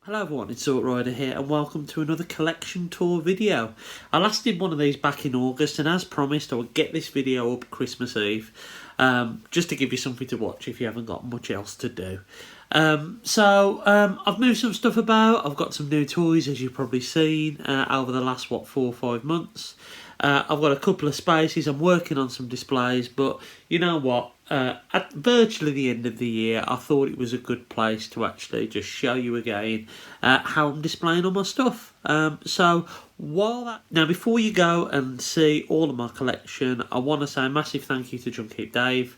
Hello everyone, it's Outrider here and welcome to another collection tour video. I last did one of these back in August and as promised I would get this video up Christmas Eve just to give you something to watch if you haven't got much else to do. I've moved some stuff about. I've got some new toys as you've probably seen over the last 4 or 5 months. I've got a couple of spaces. I'm working on some displays, but you know what? At virtually the end of the year, I thought it was a good place to actually just show you again how I'm displaying all my stuff. Now before you go and see all of my collection, I want to say a massive thank you to Junkeep Dave,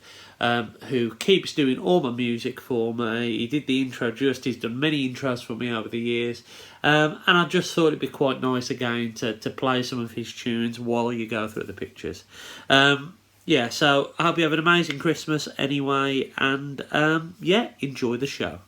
who keeps doing all my music for me. He did the intro he's done many intros for me over the years, and I just thought it'd be quite nice again to play some of his tunes while you go through the pictures. So I hope you have an amazing Christmas anyway, and enjoy the show.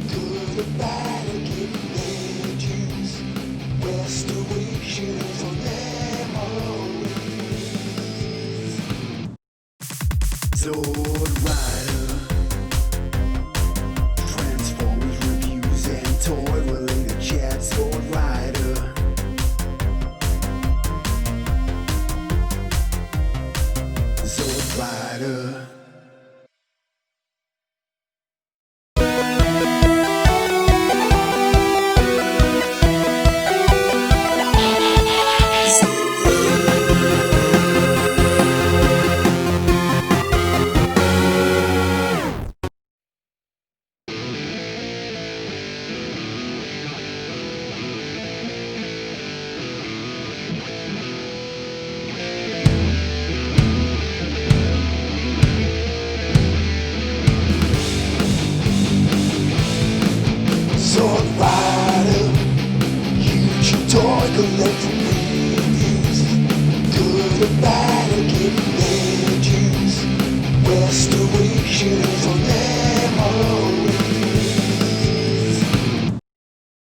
Good or bad, or giving their dues. Restoration is Songwriter, huge toy collecting movies, good or bad.